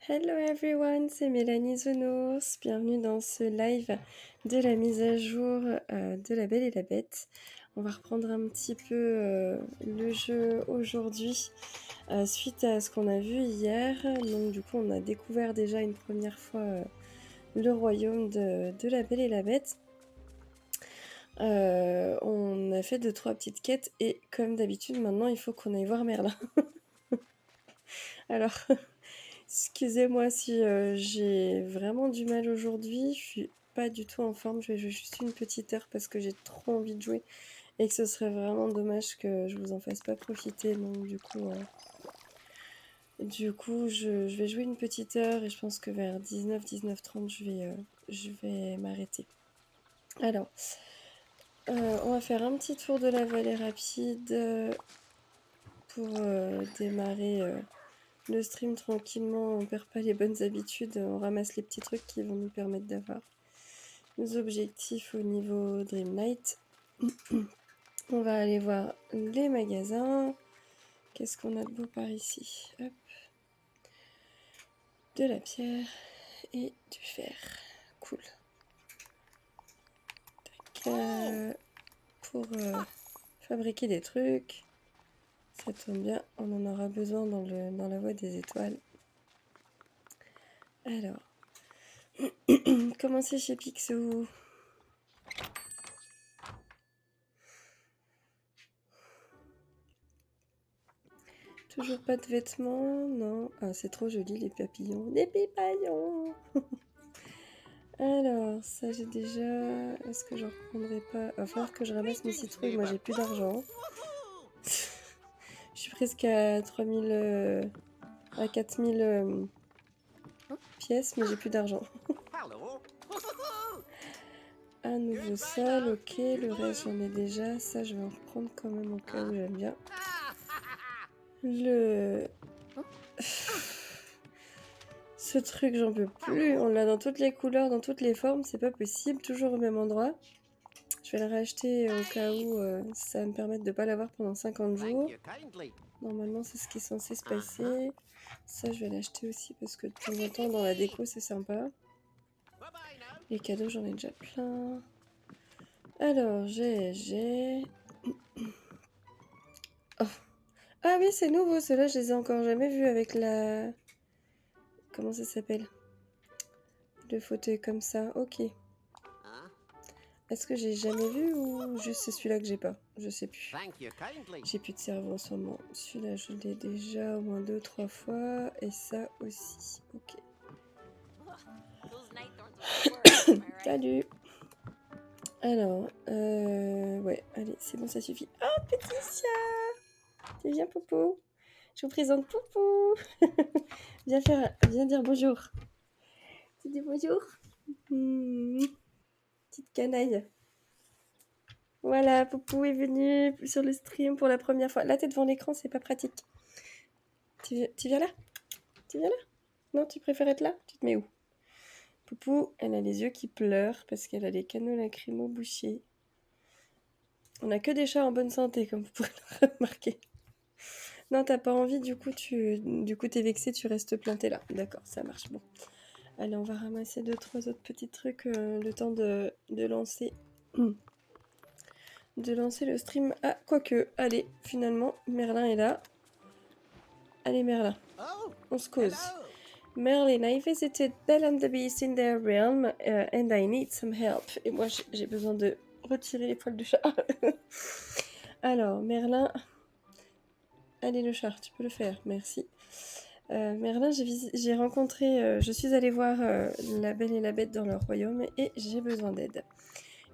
Hello everyone, c'est Mélanie Zenours. Bienvenue dans ce live de la mise à jour de La Belle et la Bête. On va reprendre un petit peu le jeu aujourd'hui suite à ce qu'on a vu hier. Donc du coup on a découvert déjà une première fois le royaume de La Belle et la Bête. On a fait 2-3 petites quêtes et comme d'habitude maintenant il faut qu'on aille voir Merlin. Alors... Excusez-moi si j'ai vraiment du mal aujourd'hui, je suis pas du tout en forme, je vais jouer juste une petite heure parce que j'ai trop envie de jouer et que ce serait vraiment dommage que je vous en fasse pas profiter, donc du coup je vais jouer une petite heure et je pense que vers 19-19h30 je vais m'arrêter. Alors, on va faire un petit tour de la vallée rapide pour démarrer le stream tranquillement, on perd pas les bonnes habitudes, on ramasse les petits trucs qui vont nous permettre d'avoir nos objectifs au niveau Dreamlight. On va aller voir les magasins. Qu'est-ce qu'on a de beau par ici? Hop. De la pierre et du fer. Cool. Pour fabriquer des trucs. Ça tombe bien, on en aura besoin dans la voie des étoiles. Alors, commencer chez Picsou. Toujours pas de vêtements, non. Ah, c'est trop joli les papillons. Des papillons. Alors, ça j'ai déjà... Est-ce que je reprendrai pas... Il va falloir que je ramasse mes citrouilles, moi j'ai plus d'argent. Je suis presque à 3000... à 4000 pièces, mais j'ai plus d'argent. Un nouveau sol, ok. Le reste j'en ai déjà. Ça je vais en reprendre quand même au cas où j'aime bien. Ce truc j'en peux plus. On l'a dans toutes les couleurs, dans toutes les formes. C'est pas possible. Toujours au même endroit. Je vais le racheter au cas où ça va me permettre de pas l'avoir pendant 50 jours. Normalement, c'est ce qui est censé se passer. Ça, je vais l'acheter aussi parce que de temps en temps, dans la déco, c'est sympa. Les cadeaux, j'en ai déjà plein. Alors, j'ai... Oh. Ah oui, c'est nouveau. Ceux-là, je les ai encore jamais vus avec la... Comment ça s'appelle? Le fauteuil comme ça. Ok. Est-ce que j'ai jamais vu ou juste c'est celui-là que j'ai pas? Je sais plus. J'ai plus de cerveau en ce moment. Celui-là, je l'ai déjà au moins 2-3 fois. Et ça aussi. Ok. Salut. Alors, ouais, allez, c'est bon, ça suffit. Oh, Pétitia! Viens, Popo. Je vous présente Popo. Viens dire bonjour. Tu dis bonjour? Petite canaille. Voilà, Popo est venu sur le stream pour la première fois. Là, t'es devant l'écran, c'est pas pratique. Tu viens là? Tu viens là? Non, tu préfères être là? Tu te mets où? Poupou, elle a les yeux qui pleurent parce qu'elle a les canaux lacrymaux bouchés. On a que des chats en bonne santé, comme vous pourrez le remarquer. Non, t'as pas envie, du coup, t'es vexé, tu restes planté là. D'accord, ça marche, bon. Allez, on va ramasser 2-3 autres petits trucs, le temps de lancer... de lancer le stream. Ah, quoique, allez, finalement, Merlin est là. Allez, Merlin, on se cause. Merlin, I visited Belle and the Beast in their realm and I need some help. Et moi, j'ai besoin de retirer les poils de chat. Alors, Merlin... Allez, le chat, tu peux le faire, merci. Merlin, j'ai rencontré... je suis allée voir la Belle et la Bête dans leur royaume et j'ai besoin d'aide.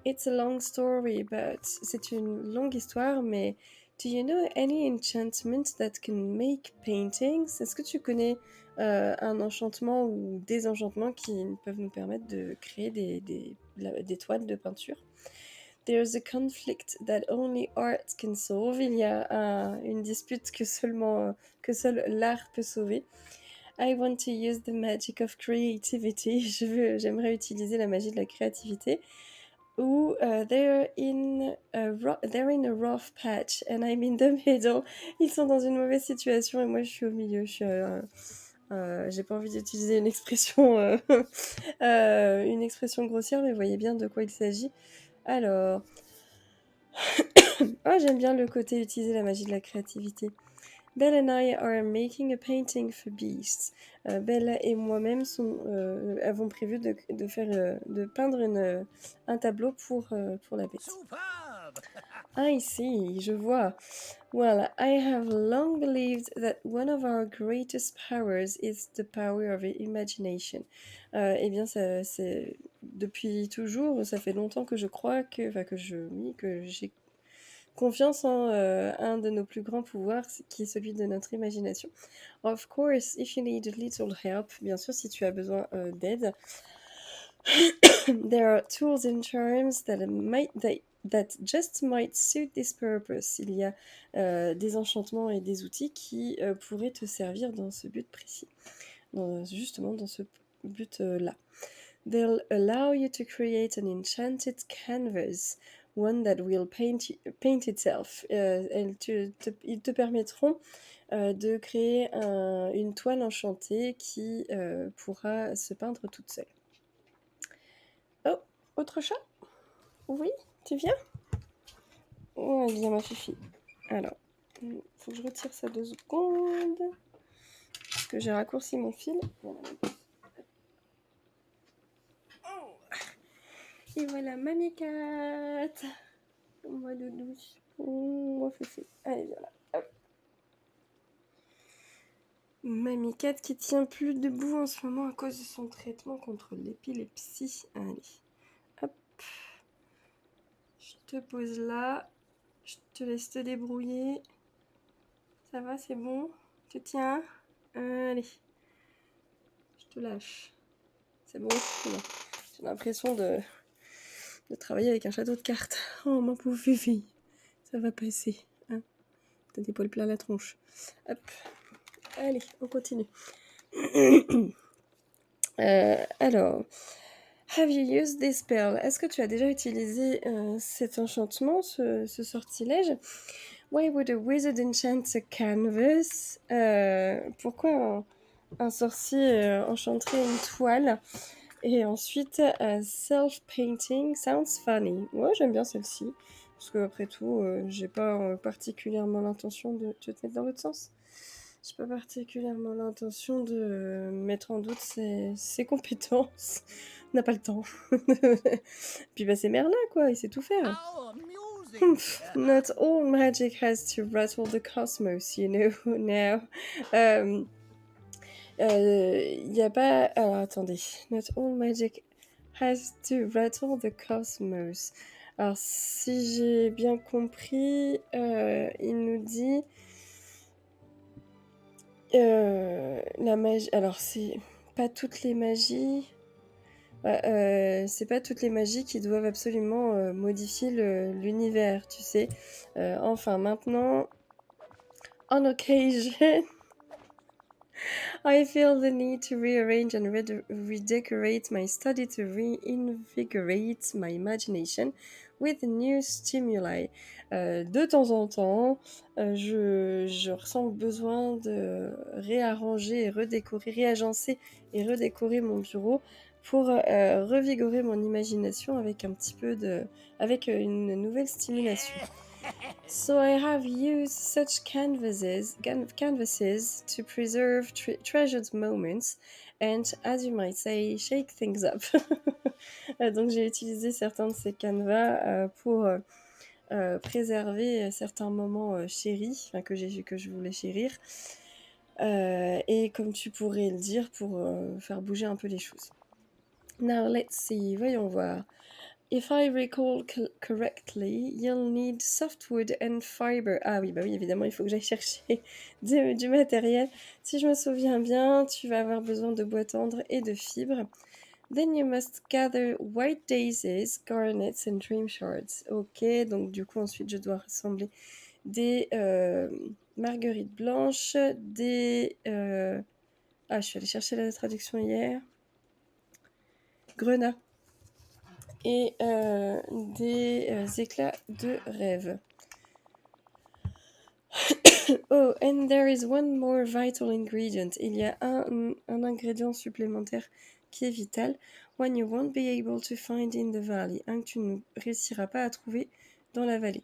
It's a long story, but... C'est une longue histoire, mais... Do you know any enchantment that can make paintings? Est-ce que tu connais un enchantement ou des enchantements qui peuvent nous permettre de créer des toiles de peinture? There's a conflict that only art can solve. Il y a une dispute que seul l'art peut sauver. I want to use the magic of creativity. J'aimerais utiliser la magie de la créativité. Ou they're in a rough patch and I'm in the middle. Ils sont dans une mauvaise situation et moi je suis au milieu. Je suis J'ai pas envie d'utiliser une expression, une expression grossière, mais vous voyez bien de quoi il s'agit. Alors, j'aime bien le côté utiliser la magie de la créativité. Belle and I are making a painting for beasts. Belle et moi-même avons prévu de peindre un tableau pour la bête. Superb! I see, je vois. Well, I have long believed that one of our greatest powers is the power of imagination. Eh bien, c'est depuis toujours, ça fait longtemps que je crois que j'ai confiance en un de nos plus grands pouvoirs, qui est celui de notre imagination. Of course, if you need a little help, bien sûr, si tu as besoin d'aide, there are tools and charms that just might suit this purpose. Il y a des enchantements et des outils qui pourraient te servir dans ce but précis, justement dans ce but-là. They'll allow you to create an enchanted canvas, one that will paint itself. Ils te permettront de créer une toile enchantée qui pourra se peindre toute seule. Oh, autre chat? Oui, tu viens? Ouais, viens ma fifi. Alors, faut que je retire ça 2 secondes. Parce que j'ai raccourci mon fil. Voilà. Et voilà, Mamie Cat. Moi doudou. Moi fifi. Allez, viens là. Hop. Mamie Cat qui tient plus debout en ce moment à cause de son traitement contre l'épilepsie. Allez. Hop. Je te pose là. Je te laisse te débrouiller. Ça va, c'est bon? Tu tiens? Allez. Je te lâche. C'est bon? Non. J'ai l'impression de travailler avec un château de cartes. Oh, ma pauvre Fifi. Ça va passer. Hein, t'as des poils plein la tronche. Hop. Allez, on continue. Alors, have you used this spell? Est-ce que tu as déjà utilisé cet enchantement, ce sortilège? Why would a wizard enchant a canvas? Pourquoi un sorcier enchanterait une toile? Et ensuite, self-painting sounds funny. Ouais, j'aime bien celle-ci. Parce que après tout, j'ai pas particulièrement l'intention de... Tu veux te mettre dans l'autre sens? J'ai pas particulièrement l'intention de mettre en doute ses compétences. On n'a pas le temps. Puis bah c'est Merlin, quoi, il sait tout faire. How amusing! Not all magic has to rattle the cosmos, you know, now. Il n'y a pas... Alors, attendez. Not all magic has to rattle the cosmos. Alors, si j'ai bien compris, il nous dit... la magie... Alors, c'est pas toutes les magies... c'est pas toutes les magies qui doivent absolument modifier l'univers, tu sais. Enfin, maintenant, on occasion... I feel the need to rearrange and redecorate my study to reinvigorate my imagination with new stimuli. De temps en temps, je ressens le besoin de réarranger et réagencer et redécorer mon bureau pour revigorer mon imagination avec avec une nouvelle stimulation. So I have used such canvases to preserve treasured moments and, as you might say, shake things up. Donc j'ai utilisé certains de ces canevas pour préserver certains moments chéris, que je voulais chérir. Et comme tu pourrais le dire, pour faire bouger un peu les choses. Now let's see, voyons voir. If I recall correctly, you'll need softwood and fiber. Ah oui, bah oui, évidemment, il faut que j'aille chercher du matériel. Si je me souviens bien, tu vas avoir besoin de bois tendre et de fibres. Then you must gather white daisies, garnets and dream shards. Ok, donc du coup, ensuite, je dois rassembler des marguerites blanches, des... Ah, je suis allée chercher la traduction hier. Grenats. Et des éclats de rêve. Oh, and there is one more vital ingredient. Il y a un ingrédient supplémentaire qui est vital. One you won't be able to find in the valley. Un que tu ne réussiras pas à trouver dans la vallée.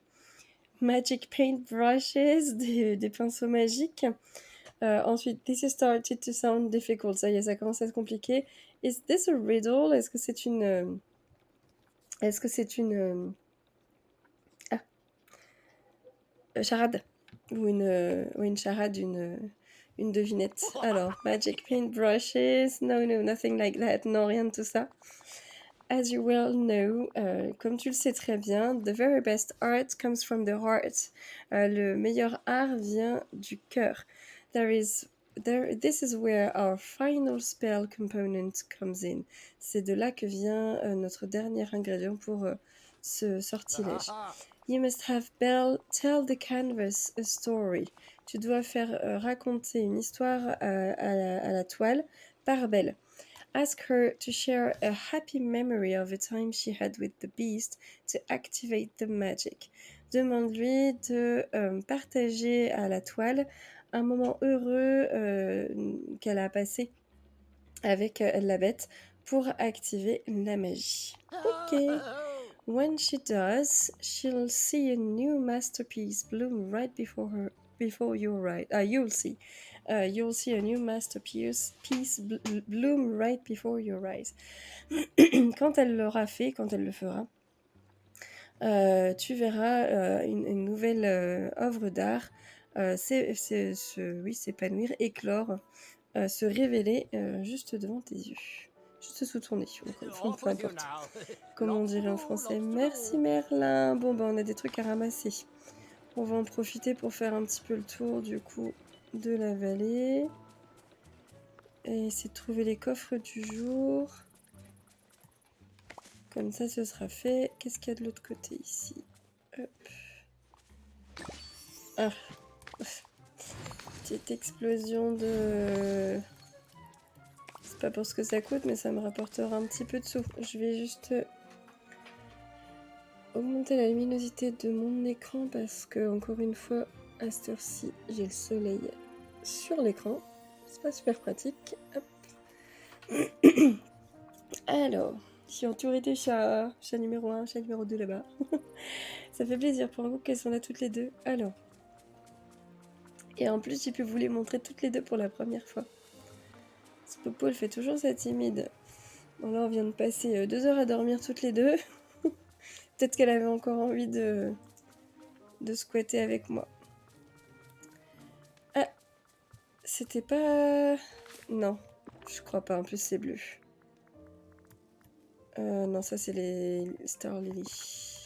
Magic paint brushes, des pinceaux magiques. Ensuite, this has started to sound difficult. Ça y est, ça commence à être compliqué. Is this a riddle? Est-ce que c'est une... charade? Ou une charade, une devinette. Alors, magic paint brushes. No, nothing like that. Non, rien de tout ça. As you well know, comme tu le sais très bien, the very best art comes from the heart. Le meilleur art vient du cœur. This is where our final spell component comes in. C'est de là que vient notre dernier ingrédient pour ce sortilège. You must have Belle tell the canvas a story. Tu dois faire raconter une histoire à la toile par Belle. Ask her to share a happy memory of a time she had with the beast to activate the magic. Demande-lui de partager à la toile un moment heureux qu'elle a passé avec la bête pour activer la magie. Ok. When she does, she'll see a new masterpiece bloom right before your eyes. You'll see. You'll see a new masterpiece bloom right before your eyes. Quand elle l'aura fait, quand elle le fera, tu verras une nouvelle œuvre d'art s'épanouir, éclore, se révéler juste devant tes yeux. Juste sous ton nez, enfin, peu importe. Comme on dirait en français. Merci Merlin. Bon, bah on a des trucs à ramasser. On va en profiter pour faire un petit peu le tour du coup de la vallée. Et essayer de trouver les coffres du jour. Comme ça, ce sera fait. Qu'est-ce qu'il y a de l'autre côté ici? Hop. Ah. Petite explosion de... C'est pas pour ce que ça coûte, mais ça me rapportera un petit peu de sous. Je vais juste augmenter la luminosité de mon écran parce que, encore une fois, à cette heure-ci, j'ai le soleil sur l'écran. C'est pas super pratique. Hop. Alors, je suis entourée des chats. Chat numéro 1, chat numéro 2 là-bas. Ça fait plaisir pour vous qu'elles sont là toutes les deux. Alors. Et en plus, j'ai pu vous les montrer toutes les deux pour la première fois. Ce Popo, elle fait toujours sa timide. Bon, là, on vient de passer 2 heures à dormir toutes les deux. Peut-être qu'elle avait encore envie de squatter avec moi. Ah, c'était pas... Non, je crois pas. En plus, c'est bleu. Non, ça, c'est les Star Lily.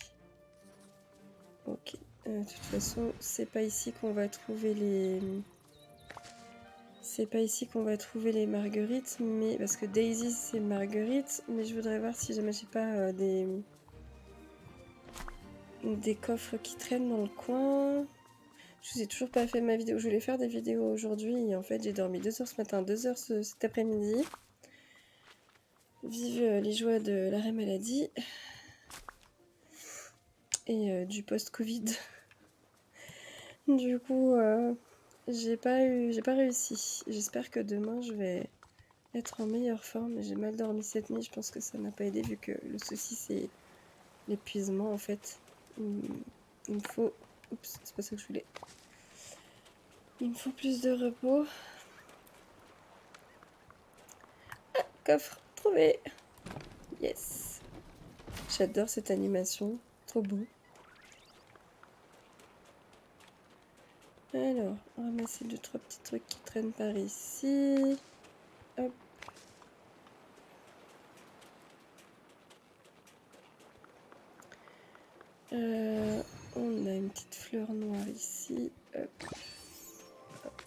Ok. De toute façon, c'est pas ici qu'on va trouver les... C'est pas ici qu'on va trouver les marguerites, mais... Parce que Daisy, c'est marguerite, mais je voudrais voir si jamais j'ai pas des coffres qui traînent dans le coin. Je vous ai toujours pas fait ma vidéo. Je voulais faire des vidéos aujourd'hui et en fait j'ai dormi 2 heures ce matin, 2 heures cet après-midi. Vive les joies de l'arrêt maladie et du post-Covid. Du coup, j'ai pas réussi. J'espère que demain je vais être en meilleure forme. J'ai mal dormi cette nuit. Je pense que ça n'a pas aidé vu que le souci c'est l'épuisement en fait. Il me faut... Oups, c'est pas ça que je voulais. Il me faut plus de repos. Ah, coffre trouvé. Yes. J'adore cette animation. Trop beau. Alors, ramasser 2-3 petits trucs qui traînent par ici. Hop. On a une petite fleur noire ici. Hop. Hop.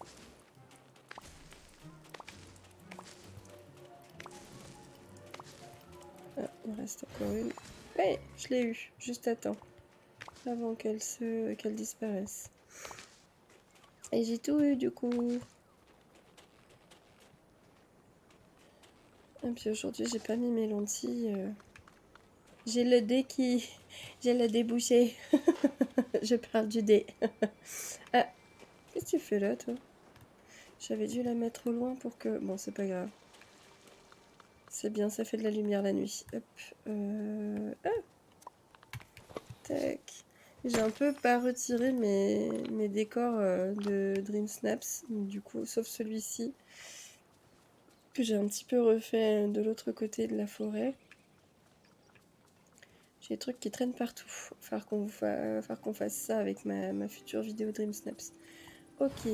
Ah, il reste encore une. Ouais, je l'ai eu, juste à temps. Avant qu'elle disparaisse. Et j'ai tout eu du coup. Et puis aujourd'hui, j'ai pas mis mes lentilles. J'ai le dé qui... J'ai le dé bouché. Je parle du dé. Ah, Qu'est-ce que tu fais là, toi? J'avais dû la mettre au loin pour que... Bon, c'est pas grave. C'est bien, ça fait de la lumière la nuit. Hop. Ah, tac. J'ai un peu pas retiré mes décors de Dream Snaps, du coup, sauf celui-ci, que j'ai un petit peu refait de l'autre côté de la forêt. J'ai des trucs qui traînent partout. Falloir qu'on fasse ça avec ma future vidéo Dream Snaps. Ok,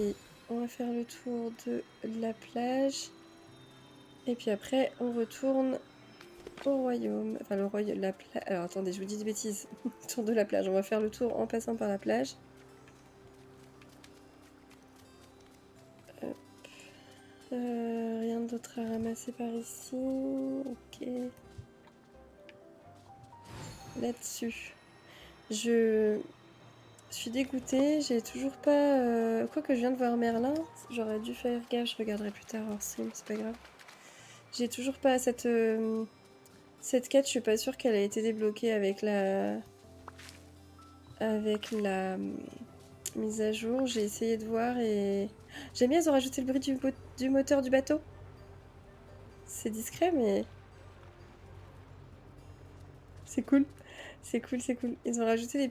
on va faire le tour de la plage. Et puis après, on retourne au royaume. Enfin, le royaume... Alors, attendez, je vous dis des bêtises. Tour de la plage. On va faire le tour en passant par la plage. Hop. Rien d'autre à ramasser par ici. Ok. Là-dessus. Je suis dégoûtée. J'ai toujours pas... Quoique je viens de voir Merlin. J'aurais dû faire gaffe. Je regarderai plus tard hors stream. C'est pas grave. J'ai toujours pas cette quête. Je suis pas sûre qu'elle a été débloquée avec la mise à jour. J'ai essayé de voir et... J'aime bien, ils ont rajouté le bruit du moteur du bateau. C'est discret, mais... C'est cool. C'est cool, c'est cool. Ils ont rajouté des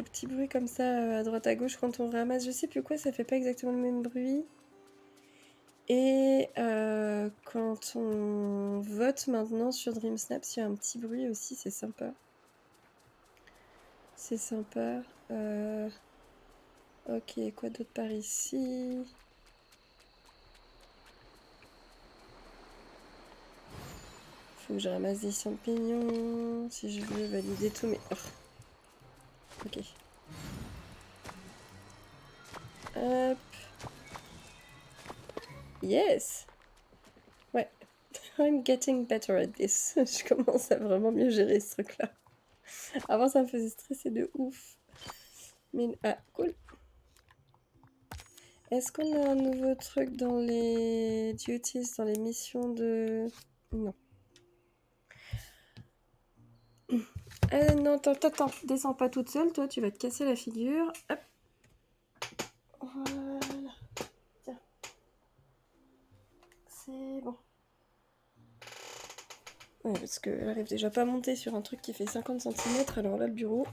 petits bruits comme ça à droite à gauche quand on ramasse. Je sais plus quoi, ça fait pas exactement le même bruit. Et quand on vote maintenant sur Dream Snaps, il y a un petit bruit aussi, c'est sympa. C'est sympa. Ok, quoi d'autre par ici? Faut que je ramasse des champignons si je veux valider tous mes... Oh. Ok. Hop. Yes. Ouais. I'm getting better at this. Je commence à vraiment mieux gérer ce truc-là. Avant, ça me faisait stresser de ouf. Mais... Ah, cool. Est-ce qu'on a un nouveau truc dans les duties, dans les missions de... Non. Non, attends, descends pas toute seule, toi, tu vas te casser la figure. Hop. Voilà. Tiens. C'est bon. Ouais, parce qu'elle arrive déjà pas à monter sur un truc qui fait 50 cm, alors là, le bureau,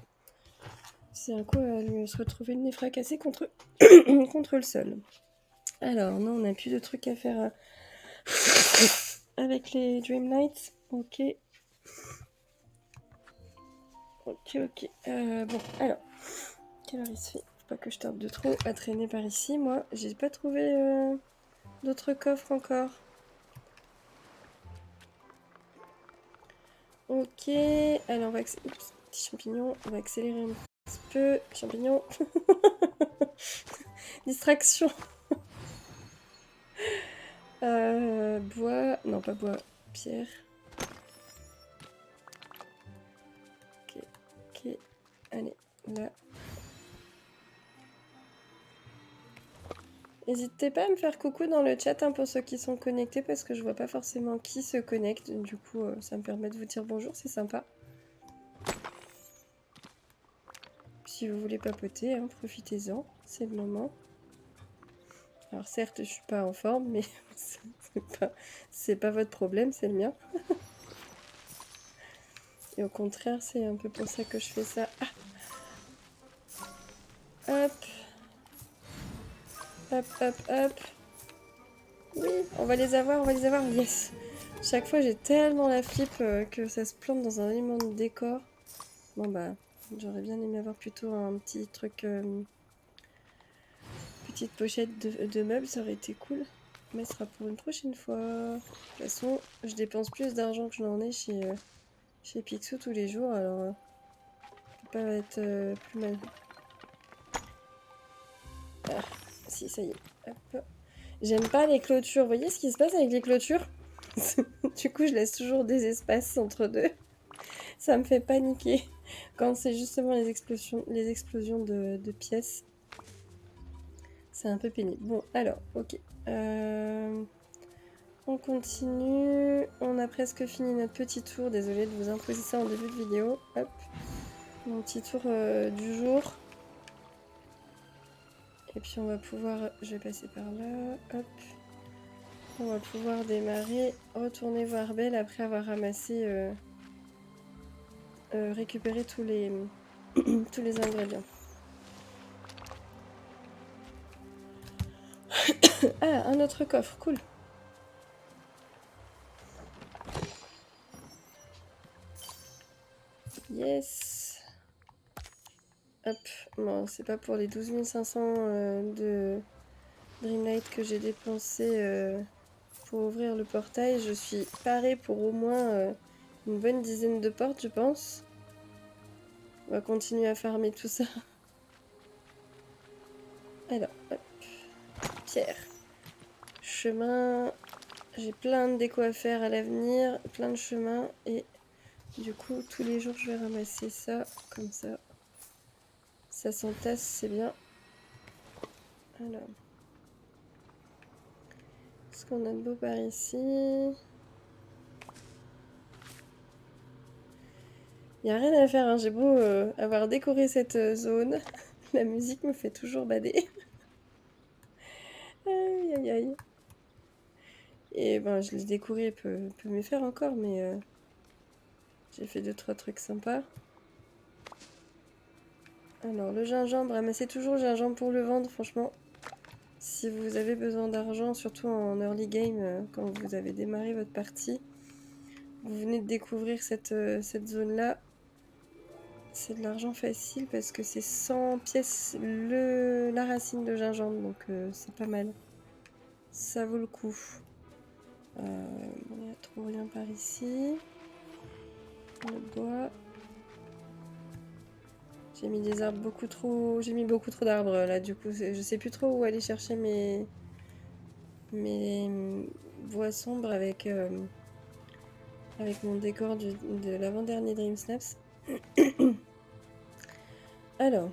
c'est un coup à lui se retrouver le nez fracassé contre, contre le sol. Alors, non, on n'a plus de trucs à faire avec les Dream Nights. Ok. Ok. Bon, alors, quelle heure il se fait? Faut pas que je tarde de trop à traîner par ici. Moi, j'ai pas trouvé d'autres coffres encore. Ok, alors on va... Oups, petit champignon, on va accélérer un petit peu. Champignon. Distraction. Bois... Non, pas bois. Pierre. Ok. Allez, là. N'hésitez pas à me faire coucou dans le chat hein, pour ceux qui sont connectés parce que je vois pas forcément qui se connecte. Du coup, ça me permet de vous dire bonjour, c'est sympa. Si vous voulez papoter, hein, profitez-en, c'est le moment. Alors certes, je suis pas en forme, mais c'est pas votre problème, c'est le mien. Et au contraire, c'est un peu pour ça que je fais ça. Ah. Hop. Hop. Oui, on va les avoir, yes. Chaque fois, j'ai tellement la flip que ça se plante dans un élément de décor. Bon bah, j'aurais bien aimé avoir plutôt un petit truc... petite pochette de meubles, ça aurait été cool. Mais ce sera pour une prochaine fois. De toute façon, je dépense plus d'argent que je n'en ai chez Picsou tous les jours, alors... ça peut pas être plus mal. Ah, si, ça y est. Hop. J'aime pas les clôtures. Vous voyez ce qui se passe avec les clôtures? Du coup, je laisse toujours des espaces entre deux. Ça me fait paniquer quand c'est justement les explosions de pièces. C'est un peu pénible. Bon, alors, ok. On continue. On a presque fini notre petit tour. Désolée de vous imposer ça en début de vidéo. Hop. Mon petit tour du jour. Et puis on va pouvoir... Je vais passer par là. Hop. On va pouvoir démarrer, retourner voir Belle après avoir ramassé... récupéré tous les... tous les ingrédients. Ah, un autre coffre, cool. Yes. Hop, bon, c'est pas pour les 12 500 de Dreamlight que j'ai dépensé pour ouvrir le portail. Je suis parée pour au moins une bonne dizaine de portes, je pense. On va continuer à farmer tout ça. Alors, hop. Pierre. Chemin. J'ai plein de déco à faire à l'avenir, plein de chemins. Et du coup, tous les jours, je vais ramasser ça, comme ça. Ça s'entasse, c'est bien. Alors. Qu'est-ce qu'on a de beau par ici? Il n'y a rien à faire, hein. J'ai beau avoir décoré cette zone. La musique me fait toujours bader. Aïe, aïe, aïe. Et ben, je l'ai décoré, peut me faire encore, mais j'ai fait 2-3 trucs sympas. Alors, le gingembre, ramassez toujours le gingembre pour le vendre, franchement. Si vous avez besoin d'argent, surtout en early game, quand vous avez démarré votre partie, vous venez de découvrir cette zone-là, c'est de l'argent facile parce que c'est 100 pièces la racine de gingembre, donc c'est pas mal. Ça vaut le coup. Il n'y a trop rien par ici. Le bois. J'ai mis des arbres beaucoup trop... J'ai mis beaucoup trop d'arbres là, du coup. Je sais plus trop où aller chercher mes bois sombres avec mon décor de l'avant-dernier Dream Snaps. Alors,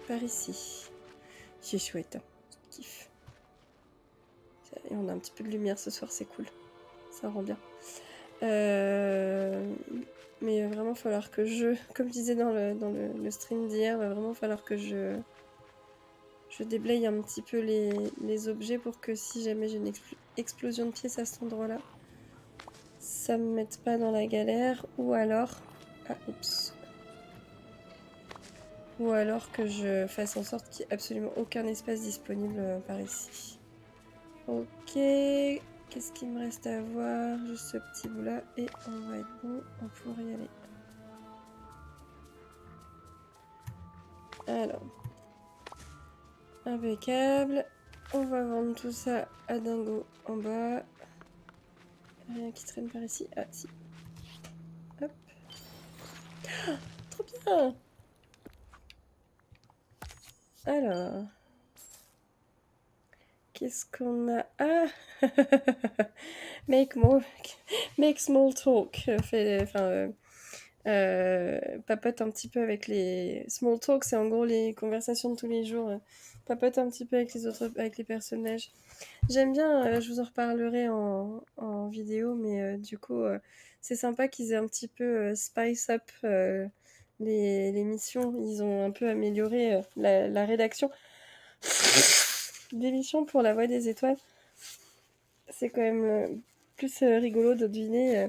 par ici. C'est chouette, hein. Je kiffe. Et on a un petit peu de lumière ce soir, c'est cool. Ça rend bien. Mais il va vraiment falloir que comme je disais dans le stream d'hier, il va vraiment falloir que je déblaye un petit peu les objets pour que si jamais j'ai une explosion de pièces à cet endroit-là, ça me mette pas dans la galère. Ou alors... Ah, oups. Ou alors que je fasse en sorte qu'il n'y ait absolument aucun espace disponible par ici. Ok, qu'est-ce qu'il me reste à voir? Juste ce petit bout là et on va être bon, on pourrait y aller. Alors, impeccable. On va vendre tout ça à Dingo en bas. Rien qui traîne par ici. Ah si. Hop. Ah, trop bien. Alors. Qu'est-ce qu'on a? Ah. Make small talk. Papote un petit peu avec les... Small talk, c'est en gros les conversations de tous les jours. Papote un petit peu avec avec les personnages. J'aime bien, je vous en reparlerai en vidéo, mais du coup, c'est sympa qu'ils aient un petit peu spice up les missions. Ils ont un peu amélioré la rédaction des missions pour la Voix des Étoiles. C'est quand même plus rigolo de deviner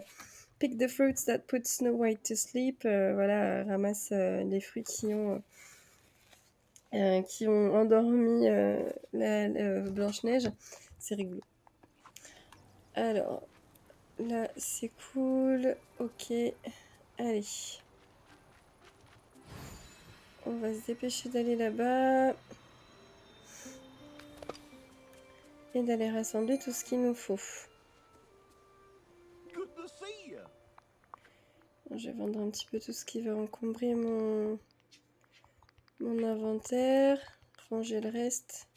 pick the fruits that put Snow White to sleep. Voilà, ramasse les fruits qui ont endormi la Blanche-Neige. C'est rigolo. Alors, là, c'est cool. Ok. Allez. On va se dépêcher d'aller là-bas. Et d'aller rassembler tout ce qu'il nous faut. Je vais vendre un petit peu tout ce qui va encombrer mon inventaire. Ranger le reste.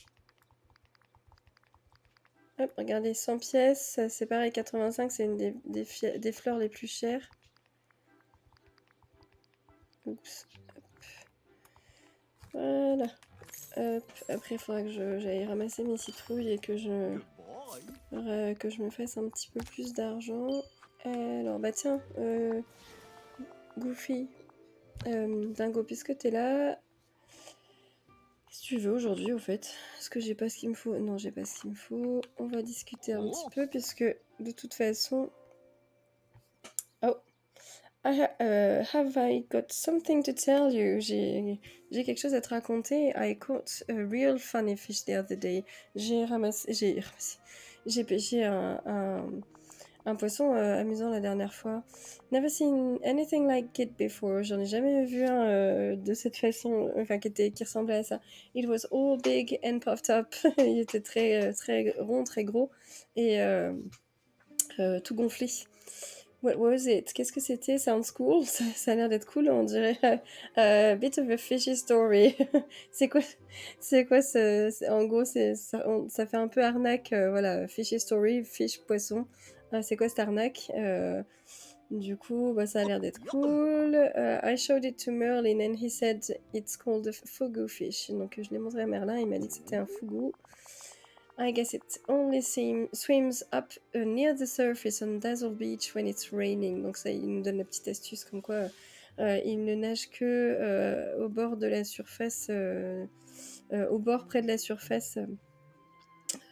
Hop, regardez, 100 pièces. C'est pareil, 85, c'est une des fleurs les plus chères. Oups. Hop. Voilà. Hop. Après, il faudra que j'aille ramasser mes citrouilles et que je me fasse un petit peu plus d'argent. Alors, bah tiens, Goofy, Dingo, puisque t'es là, Si tu veux aujourd'hui, au fait, est-ce que j'ai pas ce qu'il me faut? Non, j'ai pas ce qu'il me faut. On va discuter un petit peu, puisque de toute façon... Oh, have I got something to tell you? J'ai quelque chose à te raconter. I caught a real funny fish the other day. J'ai pêché un poisson amusant la dernière fois. Never seen anything like it before. J'en ai jamais vu un de cette façon, enfin qui ressemblait à ça. It was all big and puffed up. Il était très rond, très gros et tout gonflé. What was it? Qu'est-ce que c'était? Sounds cool. Ça a l'air d'être cool. On dirait a bit of a fishy story. c'est quoi? En gros, ça fait un peu arnaque. Voilà, fishy story, fish poisson. C'est quoi cette arnaque? Du coup, bah, ça a l'air d'être cool. I showed it to Merlin and he said it's called a fugu fish. Donc je l'ai montré à Merlin. Il m'a dit que c'était un fugu. I guess it only swims up near the surface on Dazzle Beach when it's raining. Donc ça, il nous donne la petite astuce comme quoi il ne nage que au bord de la surface, au bord près de la surface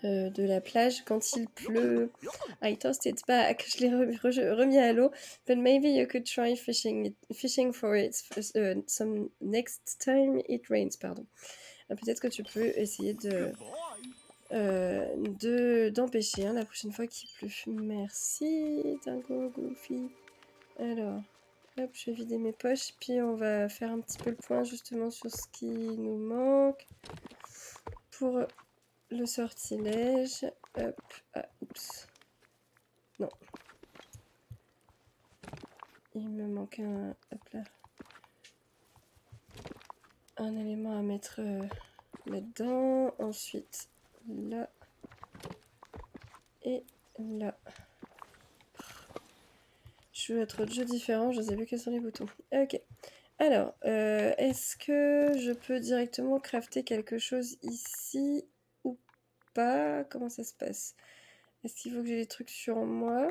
de la plage quand il pleut. I tossed it back. Je l'ai remis à l'eau. But maybe you could try fishing for it some next time it rains. Pardon. Peut-être que tu peux essayer d'empêcher la prochaine fois qu'il pleut. Merci, Dingo Goofy. Alors, hop, je vais vider mes poches, puis on va faire un petit peu le point justement sur ce qui nous manque pour le sortilège. Hop, oups. Non. Il me manque hop là. Un élément à mettre là-dedans. Ensuite, là. Et là. Je joue à trop de jeux différents, je ne sais plus quels sont les boutons. Ok. Alors, est-ce que je peux directement crafter quelque chose ici ou pas? Comment ça se passe? Est-ce qu'il faut que j'ai des trucs sur moi?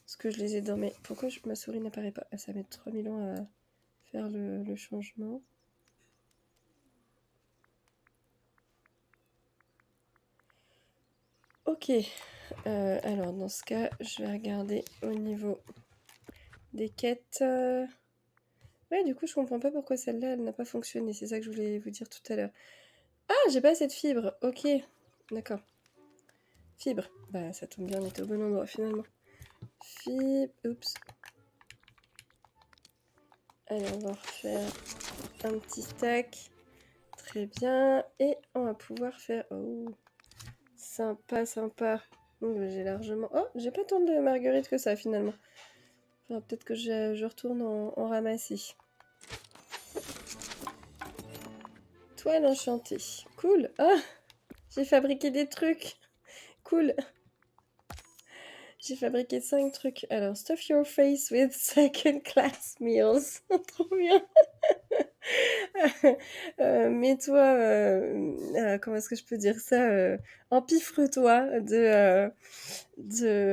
Est-ce que je les ai dans mes... Pourquoi ma souris n'apparaît pas? Ça met 3000 ans à faire le changement. Ok. Alors, dans ce cas, je vais regarder au niveau des quêtes. Ouais, du coup, je comprends pas pourquoi celle-là, elle n'a pas fonctionné. C'est ça que je voulais vous dire tout à l'heure. Ah, j'ai pas assez de fibres. Ok, d'accord. Fibres. Bah, ça tombe bien, on était au bon endroit, finalement. Fibres. Oups. Allez, on va refaire un petit stack. Très bien. Et on va pouvoir faire... Oh, sympa, sympa. J'ai largement... Oh, j'ai pas tant de marguerites que ça, finalement. Enfin, peut-être que je retourne en ramasser. Toile enchantée. Cool. Ah, j'ai fabriqué des trucs. Cool. J'ai fabriqué 5 trucs. Alors, stuff your face with second class meals. Trop bien. Mets-toi, comment est-ce que je peux dire ça? Empiffre-toi de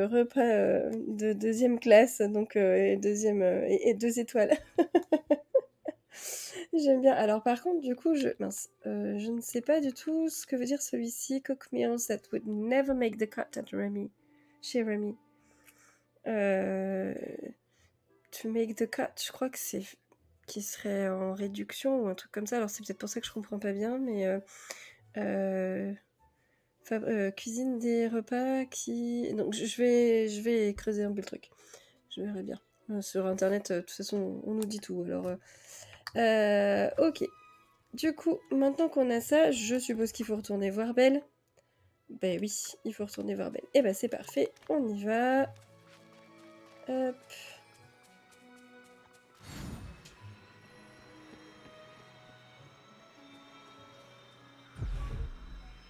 repas de deuxième classe, donc et 2 étoiles. J'aime bien. Alors par contre, du coup, je ne sais pas du tout ce que veut dire celui-ci. Cook meals that would never make the cut at Remy. Chez Remy. To make the cut, je crois que c'est qui serait en réduction ou un truc comme ça. Alors c'est peut-être pour ça que je comprends pas bien, mais cuisine des repas qui... Donc je vais creuser un peu le truc. Je verrai bien. Sur internet, de toute façon, on nous dit tout. Alors, ok. Du coup, maintenant qu'on a ça, je suppose qu'il faut retourner voir Belle. Ben oui, il faut retourner voir Belle. Et ben c'est parfait, on y va. Hop.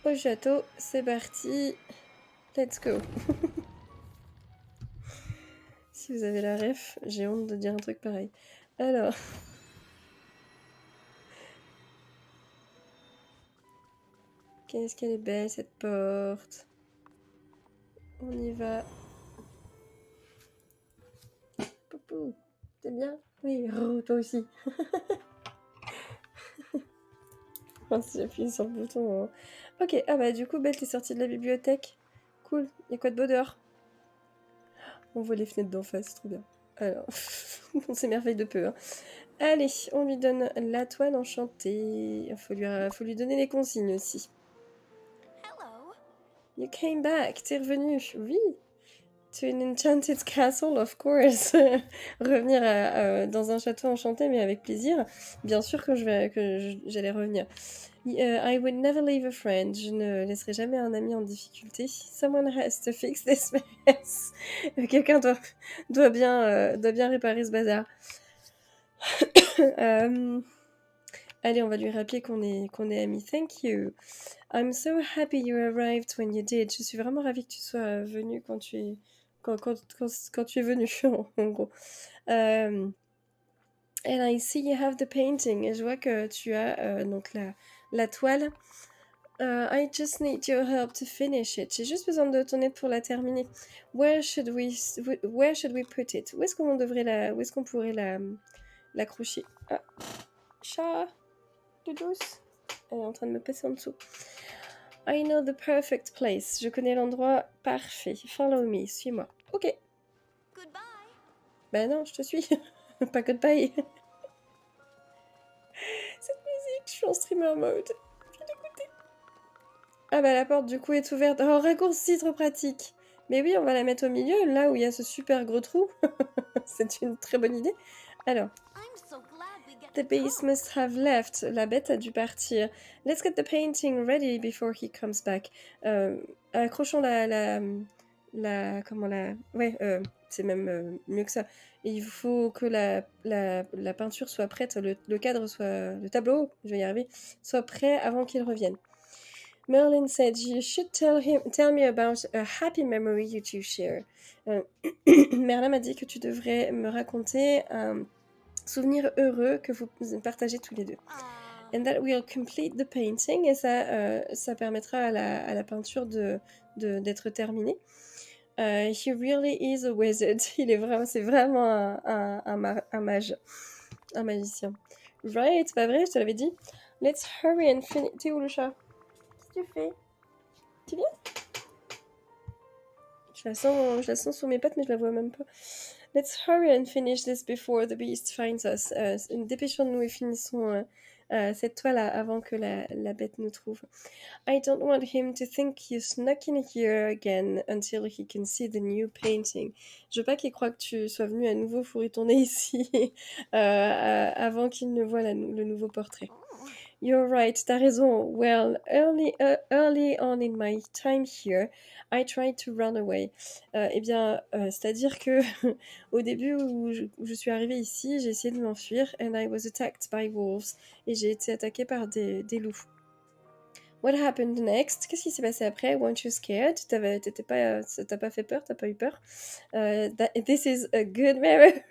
Au château, c'est parti. Let's go. Si vous avez la ref, j'ai honte de dire un truc pareil. Alors... Qu'est-ce qu'elle est belle cette porte. On y va. Poupou, t'es bien? Oui, toi aussi. Oh, si j'appuie sur le bouton. Ok, ah bah du coup, Belle, t'es sortie de la bibliothèque. Cool, y'a quoi de beau dehors? On voit les fenêtres d'en face, c'est trop bien. Alors, on s'émerveille de peu. Hein. Allez, on lui donne la toile enchantée. Faut lui donner les consignes aussi. Hello. You came back, t'es revenu. Oui. To an enchanted castle, of course. Revenir dans un château enchanté, mais avec plaisir. Bien sûr que j'allais revenir. I would never leave a friend. Je ne laisserai jamais un ami en difficulté. Someone has to fix this mess. Quelqu'un doit bien réparer ce bazar. Allez, on va lui rappeler qu'on est amis. Thank you. I'm so happy you arrived when you did. Je suis vraiment ravie que tu sois venu quand tu es venu, en gros. And I see you have the painting. Et je vois que tu as donc la toile. I just need your help to finish it. J'ai juste besoin de ton aide pour la terminer. Where should we put it? Où est-ce qu'on pourrait l'accrocher? Ah, chat, de douce. Elle est en train de me passer en dessous. I know the perfect place. Je connais l'endroit parfait. Follow me, suis-moi. Ok. Goodbye. Ben non, je te suis. Pas goodbye. Cette musique, je suis en streamer mode. Je vais l'écouter. Ah bah la porte du coup est ouverte. Oh, raccourci, trop pratique. Mais oui, on va la mettre au milieu, là où il y a ce super gros trou. C'est une très bonne idée. Alors. I'm so glad we get The to beast talk. must have left. La bête a dû partir. Let's get the painting ready before he comes back. Accrochons ouais, c'est même mieux que ça. Il faut que la peinture soit prête, le cadre soit, le tableau, je vais y arriver, soit prêt avant qu'il revienne. Merlin said, you should tell me about a happy memory you two share. Merlin m'a dit que tu devrais me raconter un souvenir heureux que vous partagez tous les deux. And that will complete the painting. Et ça permettra à la peinture d'être terminée. He really is a wizard. C'est vraiment un mage. Un magicien. Right, c'est pas vrai, je te l'avais dit. Let's hurry and finish. T'es où le chat? Qu'est-ce que tu fais? Tu viens? Je la sens sous mes pattes, mais je la vois même pas. Let's hurry and finish this before the beast finds us. Dépêchons-nous et finissons cette toile avant que la bête nous trouve. I don't want him to think you snuck in here again until he can see the new painting. Je veux pas qu'il croie que tu sois venu à nouveau fourrer ton nez ici avant qu'il ne voit le nouveau portrait. You're right, t'as raison. Well, early on in my time here, I tried to run away. Eh bien, c'est-à-dire que au début où je suis arrivée ici, j'ai essayé de m'enfuir, and I was attacked by wolves, et j'ai été attaquée par des loups. What happened next? Qu'est-ce qui s'est passé après? Weren't you scared? Ça t'a pas fait peur? T'as pas eu peur? This is a good memory.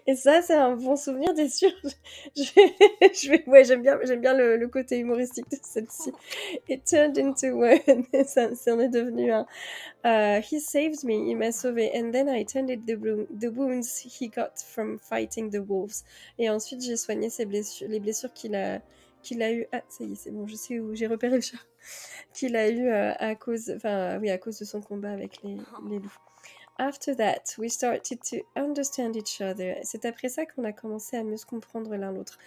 Et ça, c'est un bon souvenir, t'es sûr? Ouais, j'aime bien le côté humoristique de celle-ci. It turned into one. Ça en est devenu un. He saved me, il m'a sauvé. And then I tended the wounds he got from fighting the wolves. Et ensuite, j'ai soigné les blessures qu'il a eu. Ah, ça y est, c'est bon, je sais où j'ai repéré le chat. Qu'il a eu à cause de son combat avec les loups. After that, we started to understand each other. C'est après ça qu'on a commencé à mieux se comprendre l'un l'autre.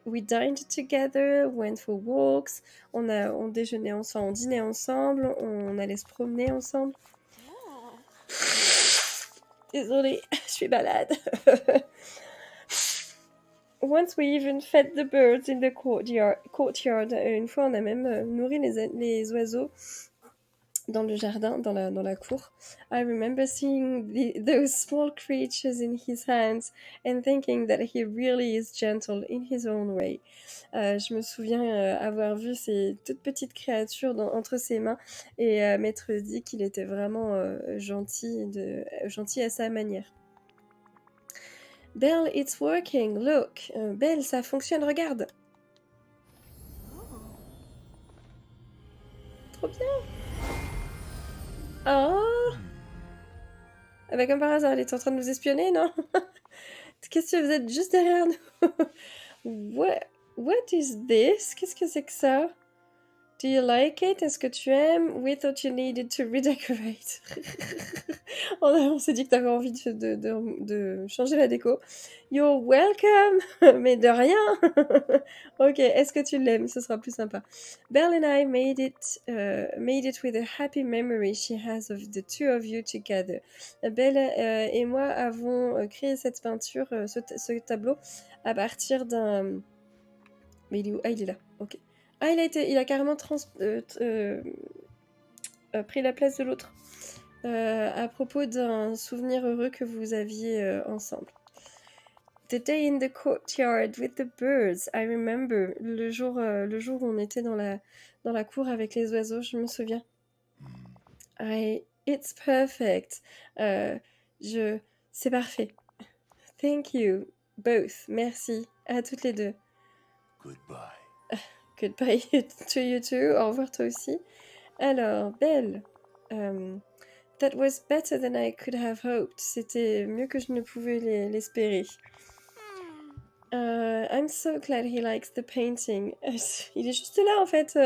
We dined together, went for walks. On déjeunait ensemble, on dînait ensemble, on allait se promener ensemble. Désolée, je suis malade. Once we even fed the birds in the courtyard. Une fois, on a même nourri les oiseaux dans le jardin, dans la cour. I remember seeing those small creatures in his hands and thinking that he really is gentle in his own way. Je me souviens avoir vu ces toutes petites créatures entre ses mains et m'être dit qu'il était vraiment gentil à sa manière. Belle, it's working, look. Belle, ça fonctionne, regarde. Trop bien. Oh, Ah bah comme par hasard, elle était en train de nous espionner, non? Qu'est-ce que vous êtes juste derrière nous? What is this? Qu'est-ce que c'est que ça? Do you like it? Est-ce que tu aimes? We thought you needed to redecorate. On s'est dit que t'avais envie de changer la déco. You're welcome! Mais de rien! Ok, est-ce que tu l'aimes? Ce sera plus sympa. Belle and I made it with a happy memory she has of the two of you together. Belle et moi avons créé cette peinture, ce tableau, à partir d'un... Mais il est où? Ah, il est là. Ok. Ah, il a carrément pris la place de l'autre. À propos d'un souvenir heureux que vous aviez ensemble. The day in the courtyard with the birds, I remember. Le jour où on était dans la cour avec les oiseaux, je me souviens. It's perfect. C'est parfait. Thank you, both. Merci à toutes les deux. Goodbye. Goodbye to you too. Au revoir toi aussi. Alors, Belle. That was better than I could have hoped. C'était mieux que je ne pouvais l'espérer. I'm so glad he likes the painting. Il est juste là en fait.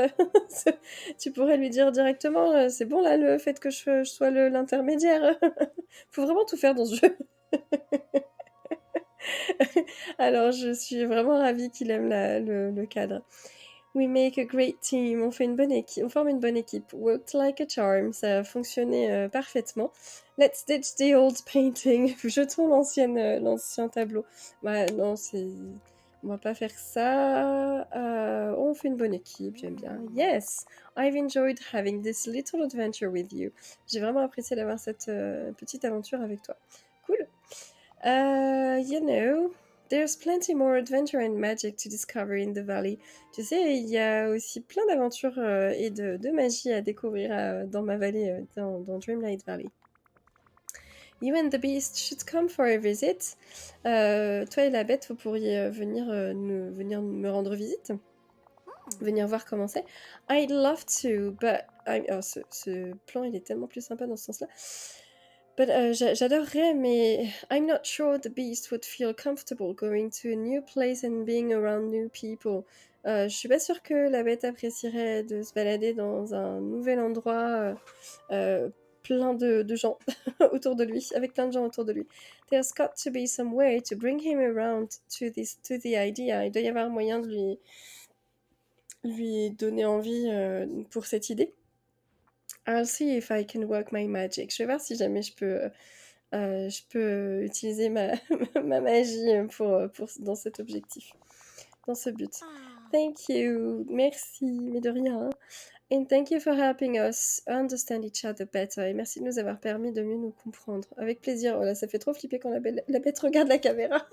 Tu pourrais lui dire directement, c'est bon là le fait que je sois l'intermédiaire. Faut vraiment tout faire dans ce jeu. Alors je suis vraiment ravie qu'il aime le cadre. We make a great team. On forme une bonne équipe. Worked like a charm. Ça a fonctionné parfaitement. Let's ditch the old painting. Jetons l'ancien tableau. Bah non, on va pas faire ça. On fait une bonne équipe, j'aime bien. Yes, I've enjoyed having this little adventure with you. J'ai vraiment apprécié d'avoir cette petite aventure avec toi. Cool. You know, there's plenty more adventure and magic to discover in the valley. Tu sais, il y a aussi plein d'aventures et de magie à découvrir dans ma vallée, dans Dreamlight Valley. You and the beast should come for a visit. Toi et la bête, vous pourriez venir me rendre visite. Venir voir comment c'est. I'd love to, but... ce plan, il est tellement plus sympa dans ce sens-là. But j'adorerais, mais I'm not sure the beast would feel comfortable going to a new place and being around new people. Je suis pas sûre que la bête apprécierait de se balader dans un nouvel endroit plein de gens autour de lui, avec plein de gens autour de lui. There's got to be some way to bring him around to the idea. Il doit y avoir un moyen de lui donner envie pour cette idée. I'll see if I can work my magic. Je vais voir si jamais je peux utiliser ma magie dans cet objectif, dans ce but. Thank you. Merci, mais de rien. And thank you for helping us understand each other better. Et merci de nous avoir permis de mieux nous comprendre. Avec plaisir. Oh là, ça fait trop flipper quand la bête regarde la caméra.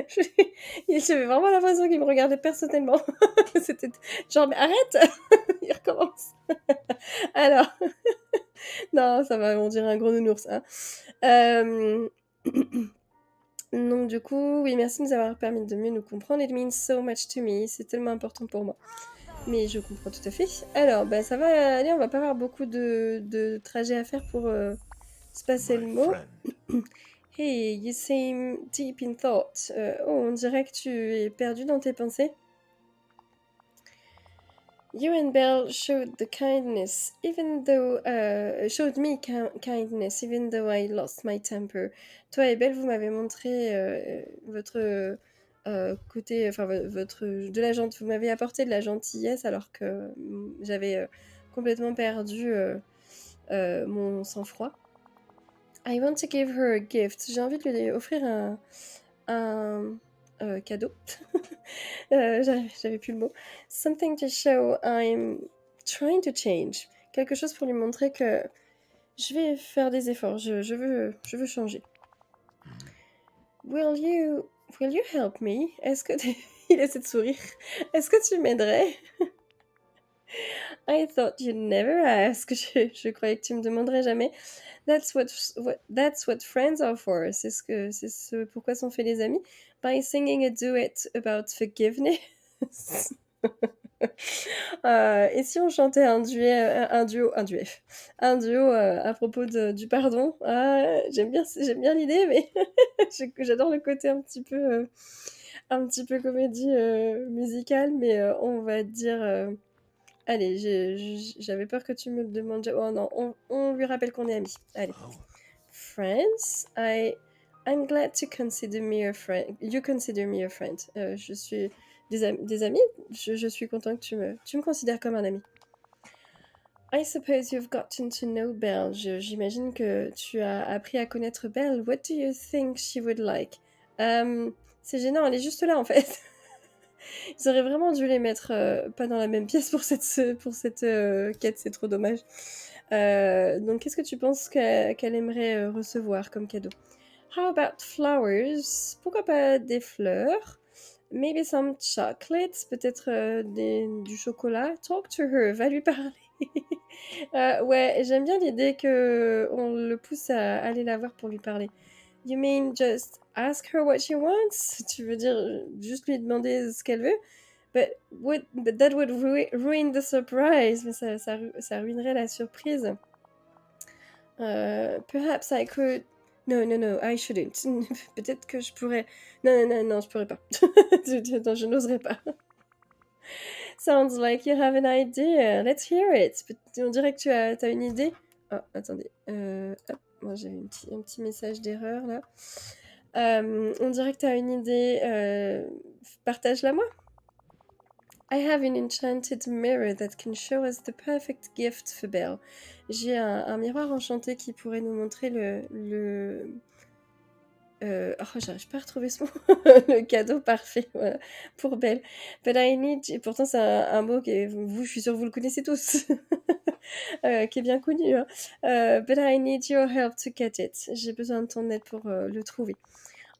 J'avais vraiment l'impression qu'il me regardait personnellement. C'était genre, mais arrête. Il recommence. Alors, non, ça va, on dirait un gros nounours. Hein. Donc du coup, oui, merci de nous avoir permis de mieux nous comprendre. It means so much to me. C'est tellement important pour moi. Mais je comprends tout à fait. Alors, bah, ça va aller, on va pas avoir beaucoup de trajets à faire pour se passer le mot. Hey, you seem deep in thought. On dirait que tu es perdu dans tes pensées. You and Belle showed me kindness, even though I lost my temper. Toi et Belle, vous m'avez montré votre côté, enfin vous m'avez apporté de la gentillesse alors que j'avais complètement perdu mon sang-froid. I want to give her a gift. J'ai envie de lui offrir un cadeau. J'avais plus le mot. Something to show I'm trying to change. Quelque chose pour lui montrer que je vais faire des efforts. Je veux changer. Will you help me? Est-ce que il essaie de sourire. Est-ce que tu m'aiderais? I thought you'd never ask. Je croyais que tu me demanderais jamais. That's what friends are for. C'est ce pourquoi sont faits les amis. By singing a duet about forgiveness. Et si on chantait un duo à propos du pardon? J'aime bien l'idée, mais j'adore le côté un petit peu comédie musicale, mais on va dire... allez, j'avais peur que tu me le demandes. Oh non, on lui rappelle qu'on est amis. Allez. Oh, Friends, I'm glad to consider me a friend. You consider me a friend. Je suis des amis. Je suis content que tu me considères comme un ami. I suppose you've gotten to know Belle. J'imagine que tu as appris à connaître Belle. What do you think she would like? C'est gênant, elle est juste là en fait. Ils auraient vraiment dû les mettre pas dans la même pièce pour cette quête, c'est trop dommage. Donc qu'est-ce que tu penses qu'elle aimerait recevoir comme cadeau? How about flowers? Pourquoi pas des fleurs? Maybe some chocolates, peut-être du chocolat. Talk to her, va lui parler. Ouais, j'aime bien l'idée que on le pousse à aller la voir pour lui parler. You mean just ask her what she wants? Tu veux dire juste lui demander ce qu'elle veut? But that would ruin the surprise. Mais ça ruinerait la surprise. Perhaps I could... No, I shouldn't. Peut-être que je pourrais... Non, je pourrais pas. Non, je n'oserais pas. Sounds like you have an idea. Let's hear it. On dirait que tu as une idée. Oh, attendez. Hop, moi j'ai un petit message d'erreur là. On dirait que tu as une idée. Partage-la moi. I have an enchanted mirror that can show us the perfect gift for Belle. J'ai un miroir enchanté qui pourrait nous montrer j'arrive pas à retrouver ce mot. Le cadeau parfait, voilà, pour Belle. But I need... Et pourtant, c'est un mot que je suis sûre que vous le connaissez tous. Qui est bien connu. Hein. But I need your help to get it. J'ai besoin de ton aide pour le trouver.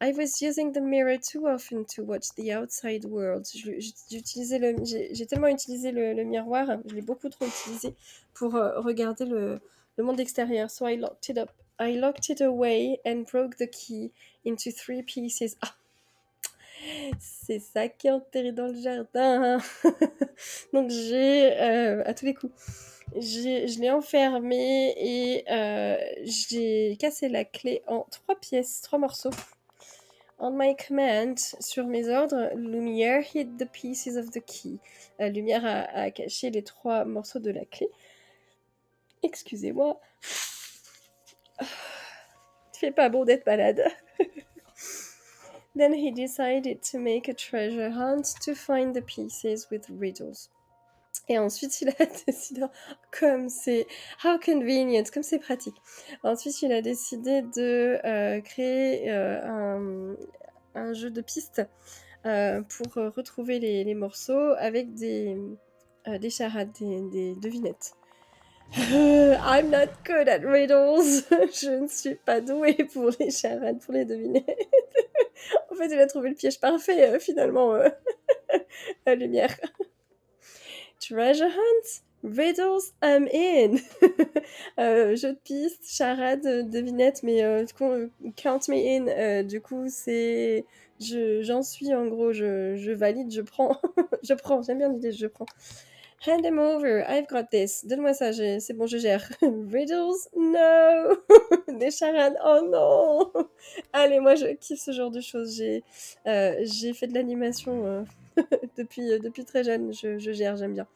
I was using the mirror too often to watch the outside world. J'ai tellement utilisé le miroir, je l'ai beaucoup trop utilisé pour regarder le monde extérieur. So I locked it up. I locked it away and broke the key into 3 pieces. Ah, c'est ça qui est enterré dans le jardin. Donc à tous les coups, je l'ai enfermé et j'ai cassé la clé en 3 pièces, 3 morceaux. On my command, sur mes ordres, Lumière hid the pieces of the key. Lumière a caché les 3 morceaux de la clé. Excusez-moi. Tu fais pas bon d'être malade. Then he decided to make a treasure hunt to find the pieces with riddles. Et ensuite, il a décidé, comme c'est... How convenient, comme c'est pratique. Ensuite, il a décidé de créer un jeu de pistes pour retrouver les morceaux avec des charades, des devinettes. I'm not good at riddles. Je ne suis pas douée pour les charades, pour les devinettes. En fait, il a trouvé le piège parfait, finalement, la lumière. Treasure hunt, riddles, I'm in. Jeu de pistes, charade, devinette, mais count me in. Du coup, c'est... J'en suis, en gros, je valide, je prends. Je prends, j'aime bien l'idée, je prends. Hand them over, I've got this. Donne-moi ça, c'est bon, je gère. Riddles, no. Des charades, oh non. Allez, moi, je kiffe ce genre de choses. J'ai fait de l'animation depuis très jeune, je gère, j'aime bien.